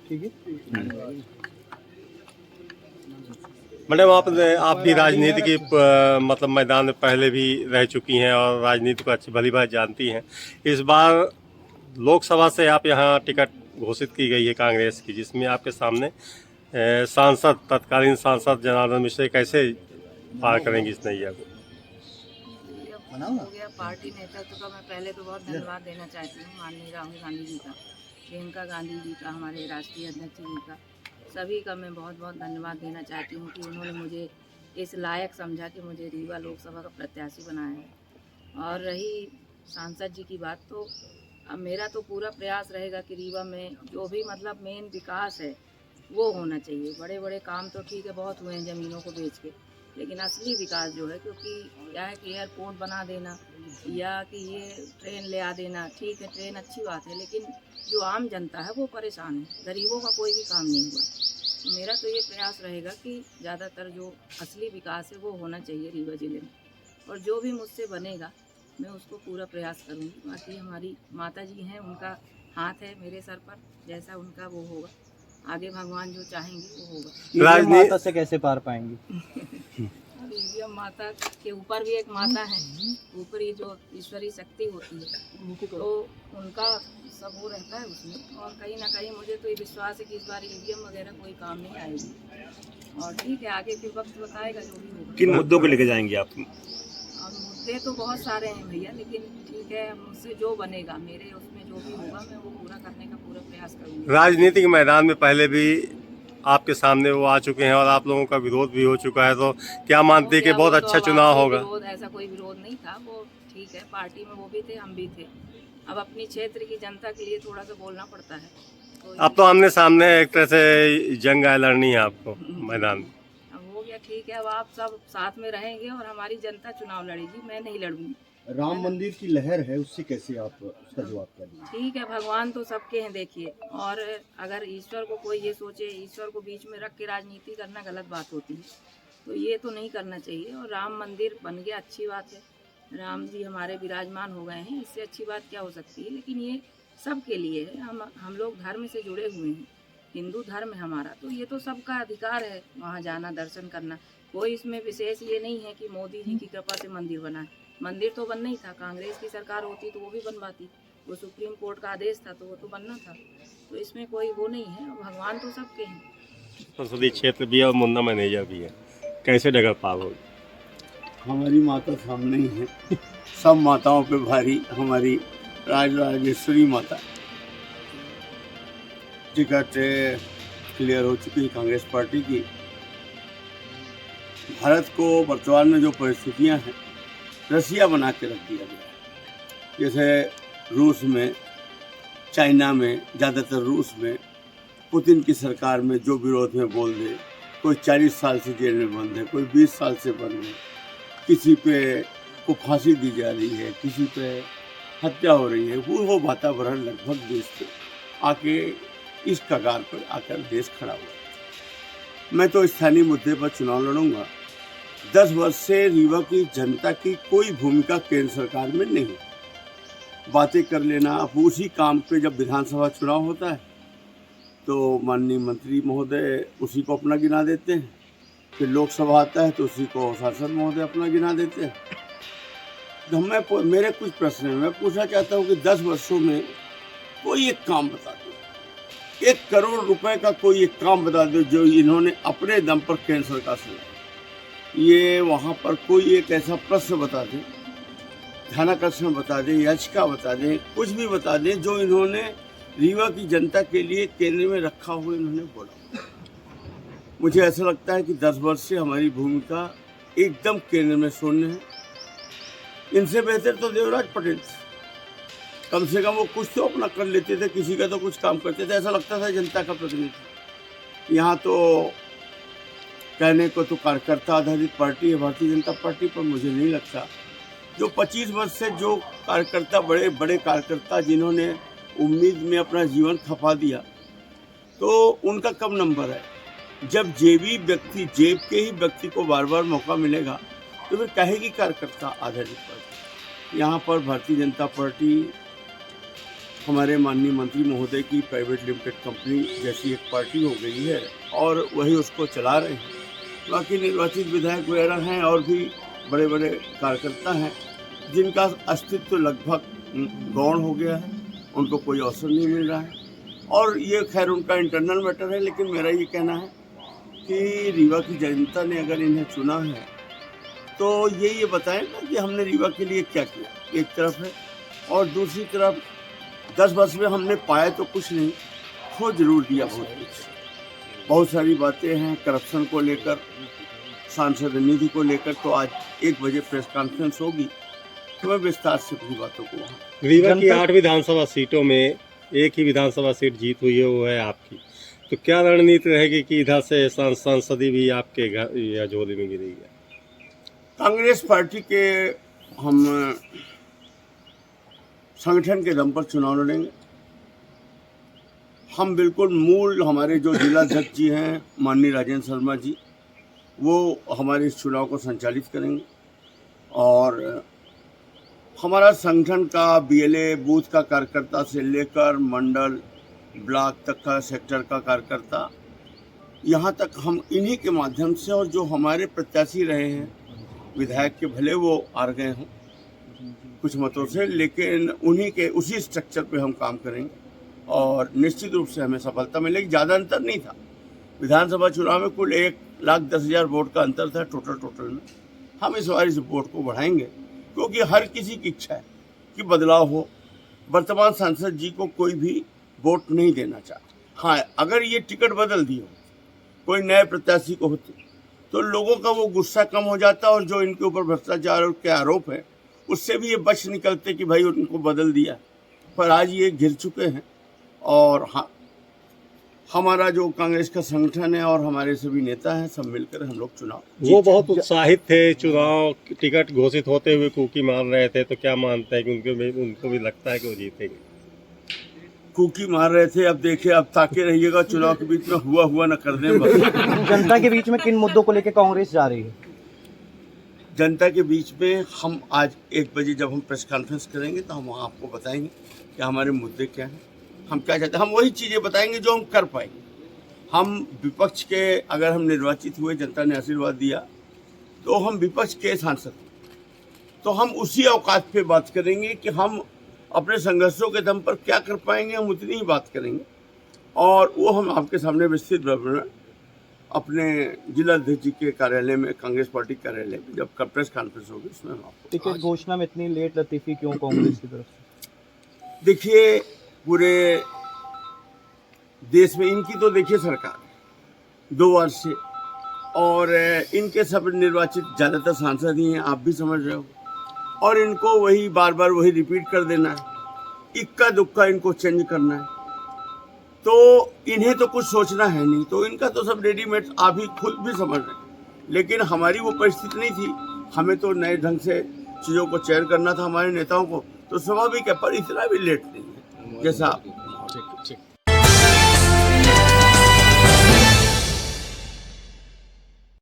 ठीक है। मैडम आप भी राजनीति की मतलब मैदान में पहले भी रह चुकी हैं और राजनीति को अच्छी भली बात जानती हैं। इस बार लोकसभा से आप यहाँ टिकट घोषित की गई है कांग्रेस की, जिसमें आपके सामने सांसद तत्कालीन सांसद जनार्दन मिश्र कैसे पार करेंगी इस नैया को? हो गया पार्टी नेतृत्व का मैं पहले तो बहुत धन्यवाद देना चाहती हूँ माननीय राहुल गांधी जी का, प्रियंका गांधी जी का, हमारे राष्ट्रीय अध्यक्ष जी का, सभी का मैं बहुत बहुत धन्यवाद देना चाहती हूँ कि उन्होंने मुझे इस लायक समझा कि मुझे रीवा लोकसभा का प्रत्याशी बनाया है। और रही सांसद जी की बात, तो अब मेरा तो पूरा प्रयास रहेगा कि रीवा में जो भी मतलब मेन विकास है वो होना चाहिए। बड़े बड़े काम तो ठीक है बहुत हुए हैं ज़मीनों को बेच के, लेकिन असली विकास जो है, क्योंकि क्या है कि एयरपोर्ट बना देना या कि ये ट्रेन ले आ देना, ठीक है ट्रेन अच्छी बात है, लेकिन जो आम जनता है वो परेशान है, गरीबों का कोई भी काम नहीं हुआ। तो मेरा तो ये प्रयास रहेगा कि ज़्यादातर जो असली विकास है वो होना चाहिए रीवा ज़िले में, और जो भी मुझसे बनेगा मैं उसको पूरा प्रयास करूँगी। बाकी हमारी माता जी हैं, उनका हाथ है मेरे सर पर, जैसा उनका वो होगा, आगे भगवान जो चाहेंगे वो होगा। ईवीएम माता से कैसे पार पाएंगी? ईवीएम माता के ऊपर भी एक माता है, ऊपरी जो ईश्वरी शक्ति होती है, तो उनका सब वो रहता है उसमें। और कहीं ना कहीं मुझे तो ये विश्वास है कि इस बार ईवीएम वगैरह कोई काम नहीं आएगी। और ठीक है, आगे फिर वक्त बताएगा जो भी होगा। किन मुद्दों को लेके जाएंगे आप? और मुद्दे तो बहुत सारे हैं भैया, लेकिन ठीक है मुझसे जो बनेगा, मेरे उसमें जो भी होगा मैं वो पूरा करने का पूरा प्रयास करूँगी। राजनीतिक मैदान में पहले भी आपके सामने वो आ चुके हैं और आप लोगों का विरोध भी हो चुका है, तो क्या मानते हैं कि बहुत अच्छा चुनाव होगा? ऐसा कोई विरोध नहीं था, वो ठीक है, पार्टी में वो भी थे हम भी थे। अब अपनी क्षेत्र की जनता के लिए थोड़ा सा बोलना पड़ता है। तो अब तो आमने सामने एक तरह से जंग लड़नी है आपको मैदान में। अब हो गया, ठीक है, अब आप सब साथ में रहेंगे और हमारी जनता चुनाव लड़ेगी, मैं नहीं लड़ूंगी। राम मंदिर की लहर है, उससे कैसे आप उसका जवाब क्या देंगे? ठीक है, भगवान तो सबके हैं देखिए, और अगर ईश्वर को कोई ये सोचे, ईश्वर को बीच में रख के राजनीति करना गलत बात होती है, तो ये तो नहीं करना चाहिए। और राम मंदिर बन गया, अच्छी बात है, राम जी हमारे विराजमान हो गए हैं, इससे अच्छी बात क्या हो सकती है। लेकिन ये सबके लिए है, हम लोग धर्म से जुड़े हुए हैं, हिंदू धर्म है हमारा, तो ये तो सबका अधिकार है वहाँ जाना, दर्शन करना। कोई इसमें विशेष ये नहीं है कि मोदी जी की कृपा से मंदिर बना है। मंदिर तो बनना ही था, कांग्रेस की सरकार होती तो वो भी बनवाती, वो सुप्रीम कोर्ट का आदेश था तो वो तो बनना था। तो इसमें कोई वो नहीं है, भगवान तो सबके हैं। संसदीय क्षेत्र भी है और मुन्ना मैनेजर भी है, कैसे डगर पार होगी? हमारी माता सामने ही है, सब माताओं पे भारी हमारी राजराजेश्वरी माता। टिकट क्लियर हो चुकी है कांग्रेस पार्टी की। भारत को वर्तमान में जो परिस्थितियां हैं, रसिया बना के रख दिया गया है। जैसे रूस में, चाइना में, ज़्यादातर रूस में पुतिन की सरकार में जो विरोध में बोल दे, कोई 40 साल से जेल में बंद है, कोई 20 साल से बंद है, किसी पे को फांसी दी जा रही है, किसी पे हत्या हो रही है, वो वातावरण लगभग देश पे आके इस कगार पर आकर देश खड़ा हुआ। मैं तो स्थानीय मुद्दे पर चुनाव लड़ूंगा। 10 वर्ष से रीवा की जनता की कोई भूमिका केंद्र सरकार में नहीं। बातें कर लेना, अब उसी काम पे जब विधानसभा चुनाव होता है तो माननीय मंत्री महोदय उसी को अपना गिना देते हैं, फिर लोकसभा आता है तो उसी को सांसद महोदय अपना गिना देते हैं। तो मेरे कुछ प्रश्न हैं, मैं पूछना चाहता हूँ कि 10 वर्षों में कोई एक काम बता दो, 1 करोड़ रुपए का कोई एक काम बता दो जो इन्होंने अपने दम पर केंद्र सरकार से लाया। ये वहाँ पर कोई एक ऐसा प्रश्न बता दें, ध्यानाकर्षण बता दें, याचिका बता दें, कुछ भी बता दें जो इन्होंने रीवा की जनता के लिए केंद्र में रखा हुआ इन्होंने बोला। मुझे ऐसा लगता है कि 10 वर्ष से हमारी भूमिका एकदम केंद्र में शून्य है। इनसे बेहतर तो देवराज पटेल थे, कम से कम वो कुछ तो अपना कर लेते थे, किसी का तो कुछ काम करते थे, ऐसा लगता था जनता का प्रतिनिधि। यहाँ तो कहने को तो कार्यकर्ता आधारित पार्टी है भारतीय जनता पार्टी, पर मुझे नहीं लगता जो 25 वर्ष से जो कार्यकर्ता, बड़े बड़े कार्यकर्ता जिन्होंने उम्मीद में अपना जीवन खपा दिया, तो उनका कब नंबर है? जब जेब के ही व्यक्ति को बार बार मौका मिलेगा तो फिर कहेगी कार्यकर्ता आधारित पार्टी। यहाँ पर भारतीय जनता पार्टी हमारे माननीय मंत्री महोदय की प्राइवेट लिमिटेड कंपनी जैसी एक पार्टी हो गई है और वही उसको चला रहे हैं। बाकी निर्वाचित विधायक वगैरह हैं और भी बड़े बड़े कार्यकर्ता हैं जिनका अस्तित्व लगभग गौण हो गया है, उनको कोई अवसर नहीं मिल रहा है और ये खैर उनका इंटरनल मैटर है। लेकिन मेरा ये कहना है कि रीवा की जनता ने अगर इन्हें चुना है तो ये बताएं ना कि हमने रीवा के लिए क्या किया, एक तरफ है, और दूसरी तरफ 10 वर्ष में हमने पाया तो कुछ नहीं, खो जरूर दिया बहुत कुछ। बहुत सारी बातें हैं करप्शन को लेकर, सांसद निधि को लेकर, तो आज 1 बजे प्रेस कॉन्फ्रेंस होगी तो मैं विस्तार से अपनी बातों को वहाँ। रीवा की 8 विधानसभा सीटों में एक ही विधानसभा सीट जीत हुई है, वो है आपकी। तो क्या रणनीति रहेगी कि इधर से सांसदी भी आपके घर या झोली में गिरेगी? कांग्रेस पार्टी के हम संगठन के दम पर चुनाव लड़ेंगे। हम बिल्कुल मूल हमारे जो जिलाध्यक्ष जी हैं माननीय राजेंद्र शर्मा जी, वो हमारे इस चुनाव को संचालित करेंगे और हमारा संगठन का बीएलए बूथ का कार्यकर्ता से लेकर मंडल ब्लॉक तक का सेक्टर का कार्यकर्ता, यहाँ तक हम इन्हीं के माध्यम से, और जो हमारे प्रत्याशी रहे हैं विधायक के, भले वो हार गए हों कुछ मतों से, लेकिन उन्हीं के उसी स्ट्रक्चर पे हम काम करेंगे और निश्चित रूप से हमें सफलता मिलेगी। ज़्यादा अंतर नहीं था विधानसभा चुनाव में, कुल 1,10,000 वोट का अंतर था टोटल में। हम इस बार इस वोट को बढ़ाएंगे क्योंकि हर किसी की इच्छा है कि बदलाव हो। वर्तमान सांसद जी को कोई भी वोट नहीं देना चाहता। हाँ, अगर ये टिकट बदल दी हो, कोई नए प्रत्याशी को होती, तो लोगों का वो गुस्सा कम हो जाता और जो इनके ऊपर भ्रष्टाचार के आरोप है उससे भी ये बच निकलते कि भाई उनको बदल दिया। पर आज ये घिर चुके हैं और हाँ, हमारा जो कांग्रेस का संगठन है और हमारे सभी नेता हैं, सब मिलकर हम लोग चुनाव। वो बहुत उत्साहित थे, चुनाव टिकट घोषित होते हुए कूकी मार रहे थे, तो क्या मानते हैं कि उनको भी लगता है कि वो जीतेंगे? कूकी मार रहे थे, अब देखिए, अब ताके रहिएगा, चुनाव के बीच में हुआ न कर दें बस। जनता के बीच में किन मुद्दों को लेकर कांग्रेस जा रही है? जनता के बीच में हम आज 1 बजे जब हम प्रेस कॉन्फ्रेंस करेंगे तो हम आपको बताएंगे कि हमारे मुद्दे क्या हैं, हम क्या चाहते हैं। हम वही चीज़ें बताएंगे जो हम कर पाएंगे। हम विपक्ष के, अगर हम निर्वाचित हुए, जनता ने आशीर्वाद दिया, तो हम विपक्ष के सांसद, तो हम उसी औकात पे बात करेंगे कि हम अपने संघर्षों के दम पर क्या कर पाएंगे, हम उतनी ही बात करेंगे। और वो हम आपके सामने विस्तृत विवरण अपने जिलाध्यक्ष जी के कार्यालय में, कांग्रेस पार्टी कार्यालय में, जब प्रेस कॉन्फ्रेंस होगी उसमें हम आपको। टिकट घोषणा में इतनी लेट लतीफी क्यों कांग्रेस की तरफ से? देखिए, पूरे देश में इनकी तो देखिए सरकार 2 वर्ष से, और इनके सब निर्वाचित ज़्यादातर सांसद ही हैं, आप भी समझ रहे हो, और इनको वही बार बार वही रिपीट कर देना है, इक्का दुक्का इनको चेंज करना है, तो इन्हें तो कुछ सोचना है नहीं, तो इनका तो सब रेडीमेड आप भी खुद भी समझ रहे हैं। लेकिन हमारी वो परिस्थिति नहीं थी, हमें तो नए ढंग से चीज़ों को चेयर करना था हमारे नेताओं को, तो स्वाभाविक है, पर इतना भी लेट नहीं है जैसा।